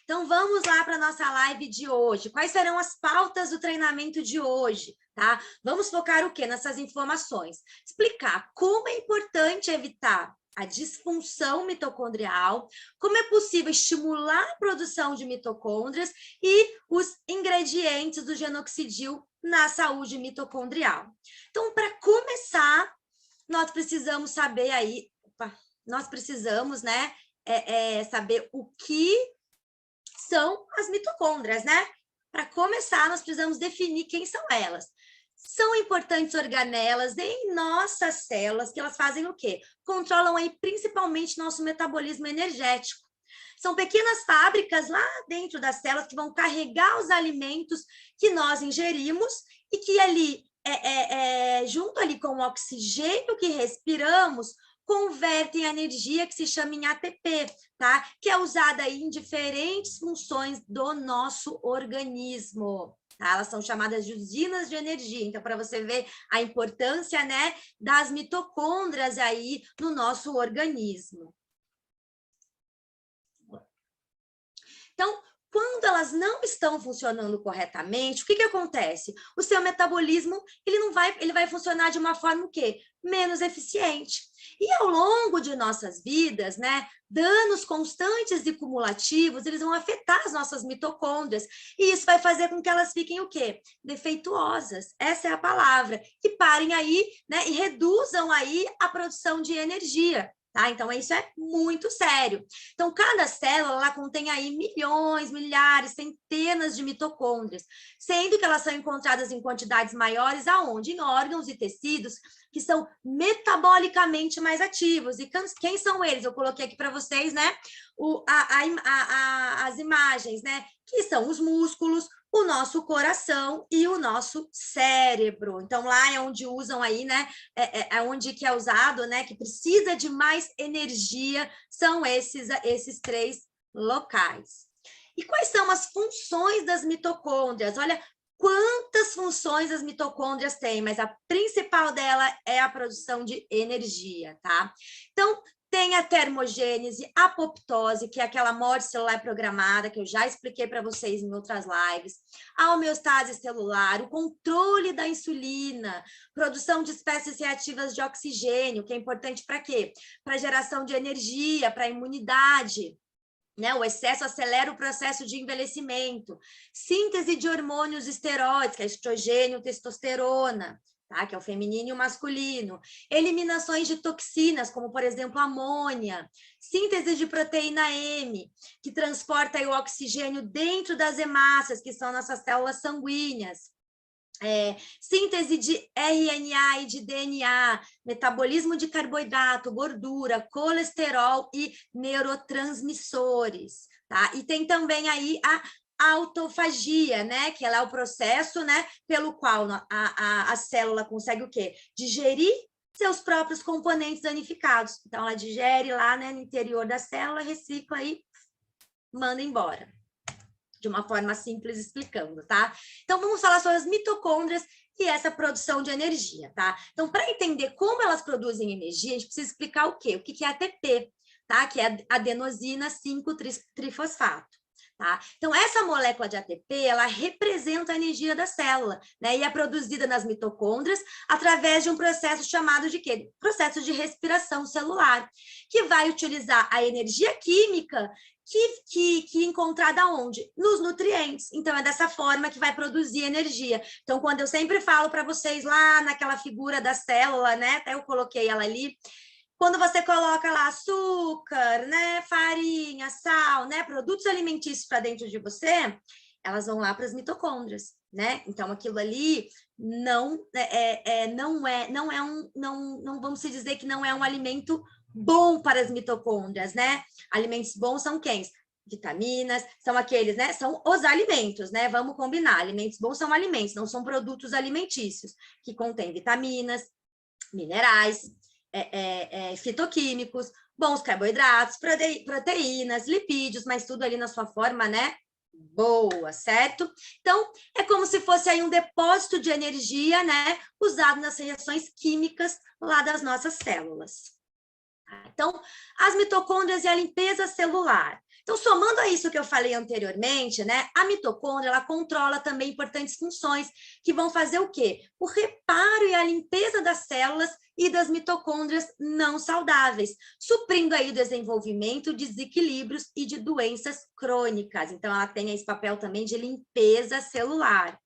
Então, vamos lá para a nossa live de hoje. Quais serão as pautas do treinamento de hoje, tá? Vamos focar o quê? Nessas informações. Explicar como é importante evitar a disfunção mitocondrial, como é possível estimular a produção de mitocôndrias e os ingredientes do genoxidil na saúde mitocondrial. Então, para começar, nós precisamos saber aí, nós precisamos, né, saber o que são as mitocôndrias, né? Para começar, nós precisamos definir quem são elas. São importantes organelas em nossas células, que elas fazem o quê? Controlam aí principalmente nosso metabolismo energético. São pequenas fábricas lá dentro das células que vão carregar os alimentos que nós ingerimos e que ali, junto ali com o oxigênio que respiramos, convertem a energia que se chama em ATP, tá? Que é usada aí em diferentes funções do nosso organismo. Tá? Elas são chamadas de usinas de energia. Então, para você ver a importância, né, das mitocôndrias aí no nosso organismo. Então, quando elas não estão funcionando corretamente, o que acontece? O seu metabolismo, ele vai funcionar de uma forma o quê? Menos eficiente. E ao longo de nossas vidas, né, danos constantes e cumulativos, eles vão afetar as nossas mitocôndrias, e isso vai fazer com que elas fiquem o quê? Defeituosas, essa é a palavra, e parem aí, né, e reduzam aí a produção de energia. Tá? Então, isso é muito sério. Então, cada célula ela contém aí milhões, milhares, centenas de mitocôndrias, sendo que elas são encontradas em quantidades maiores aonde? Em órgãos e tecidos que são metabolicamente mais ativos. E quem são eles? Eu coloquei aqui para vocês, né? As imagens, né? Que são os músculos, o nosso coração e o nosso cérebro. Então, lá é onde usam aí, né? É onde que é usado, né? Que precisa de mais energia, são esses três locais. E quais são as funções das mitocôndrias? Olha quantas funções as mitocôndrias têm, mas a principal dela é a produção de energia, tá? Então, tem a termogênese, a apoptose, que é aquela morte celular programada, que eu já expliquei para vocês em outras lives, a homeostase celular, o controle da insulina, produção de espécies reativas de oxigênio, que é importante para quê? Para geração de energia, para a imunidade. Né? O excesso acelera o processo de envelhecimento, síntese de hormônios esteroides, que é estrogênio, testosterona, tá? Que é o feminino e o masculino, eliminações de toxinas, como, por exemplo, amônia, síntese de proteína M, que transporta aí o oxigênio dentro das hemácias, que são nossas células sanguíneas, síntese de RNA e de DNA, metabolismo de carboidrato, gordura, colesterol e neurotransmissores, tá? E tem também aí a autofagia, né? Que ela é o processo, né? Pelo qual a célula consegue o quê? Digerir seus próprios componentes danificados. Então, ela digere lá, né, no interior da célula, recicla e manda embora. De uma forma simples explicando, tá? Então, vamos falar sobre as mitocôndrias e essa produção de energia, tá? Então, para entender como elas produzem energia, a gente precisa explicar o quê? O que é ATP, tá? Que é adenosina 5-trifosfato. Tá? Então, essa molécula de ATP, ela representa a energia da célula, né? E é produzida nas mitocôndrias através de um processo chamado de quê? Processo de respiração celular, que vai utilizar a energia química que encontrada onde? Nos nutrientes. Então, é dessa forma que vai produzir energia. Então, quando eu sempre falo para vocês lá naquela figura da célula, né? Até eu coloquei ela ali, quando você coloca lá açúcar, né, farinha, sal, né, produtos alimentícios para dentro de você, elas vão lá para as mitocôndrias, né? Então aquilo ali não vamos dizer que não é um alimento bom para as mitocôndrias, né? Alimentos bons são quem? Vitaminas, são aqueles, né? São os alimentos, né? Vamos combinar. Alimentos bons são alimentos, não são produtos alimentícios que contêm vitaminas, minerais, fitoquímicos, bons carboidratos, proteínas, lipídios, mas tudo ali na sua forma, né? Boa, certo? Então, é como se fosse aí um depósito de energia, né? Usado nas reações químicas lá das nossas células. Então, as mitocôndrias e a limpeza celular. Então, somando a isso que eu falei anteriormente, né, a mitocôndria, ela controla também importantes funções que vão fazer o quê? O reparo e a limpeza das células e das mitocôndrias não saudáveis, suprindo aí o desenvolvimento de desequilíbrios e de doenças crônicas. Então, ela tem esse papel também de limpeza celular.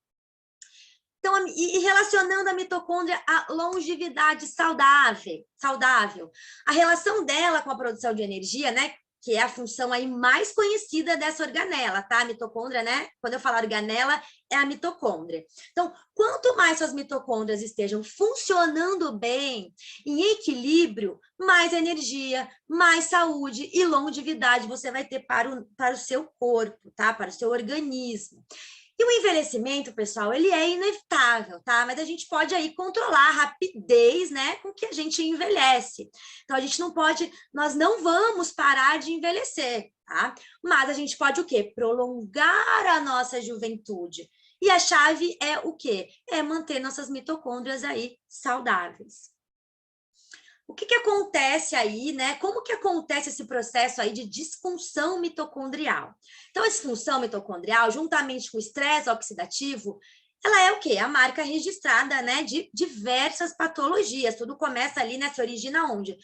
Então, e relacionando a mitocôndria à longevidade saudável, a relação dela com a produção de energia, né, que é a função aí mais conhecida dessa organela, tá? A mitocôndria, né? Quando eu falar organela, é a mitocôndria. Então, quanto mais suas mitocôndrias estejam funcionando bem, em equilíbrio, mais energia, mais saúde e longevidade você vai ter para o seu corpo, tá? Para o seu organismo. E o envelhecimento, pessoal, ele é inevitável, tá? Mas a gente pode aí controlar a rapidez, né, com que a gente envelhece. Então, a gente não pode, nós não vamos parar de envelhecer, tá? Mas a gente pode o quê? Prolongar a nossa juventude. E a chave é o quê? É manter nossas mitocôndrias aí saudáveis. O que acontece aí, né? Como que acontece esse processo aí de disfunção mitocondrial? Então, a disfunção mitocondrial, juntamente com o estresse oxidativo, ela é o quê? A marca registrada, né, de diversas patologias. Tudo começa ali, né? Se origina onde?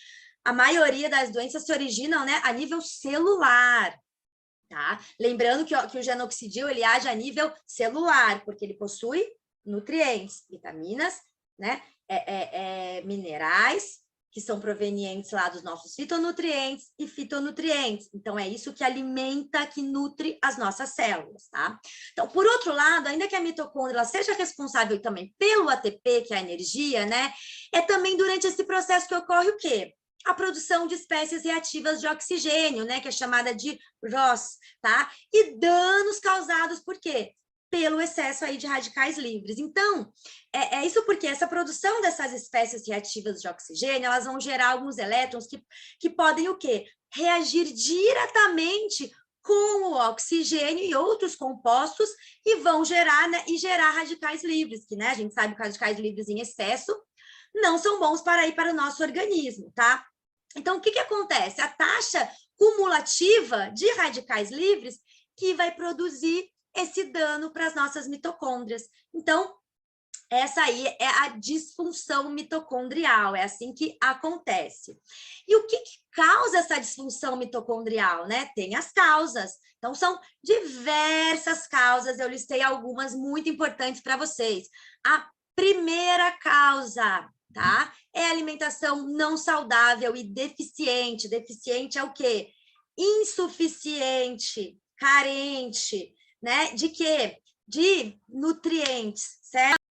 A maioria das doenças se originam, né, a nível celular, tá? Lembrando que o genoxidil, ele age a nível celular, porque ele possui nutrientes, vitaminas, né, minerais, que são provenientes lá dos nossos fitonutrientes e fitonutrientes. Então, é isso que alimenta, que nutre as nossas células, tá? Então, por outro lado, ainda que a mitocôndria seja responsável também pelo ATP, que é a energia, né? É também durante esse processo que ocorre o quê? A produção de espécies reativas de oxigênio, né? Que é chamada de ROS, tá? E danos causados por quê? Pelo excesso aí de radicais livres. Então, é isso porque essa produção dessas espécies reativas de oxigênio, elas vão gerar alguns elétrons que podem o quê? Reagir diretamente com o oxigênio e outros compostos e vão gerar, né, e gerar radicais livres, que, né, a gente sabe que radicais livres em excesso não são bons para ir para o nosso organismo, tá? Então, o que acontece? A taxa cumulativa de radicais livres que vai produzir esse dano para as nossas mitocôndrias. Então, essa aí é a disfunção mitocondrial, é assim que acontece. E o que causa essa disfunção mitocondrial, né? Tem as causas. Então, são diversas causas, eu listei algumas muito importantes para vocês. A primeira causa, tá? É alimentação não saudável e deficiente. Deficiente é o quê? Insuficiente, carente, né? De quê? De nutrientes, certo?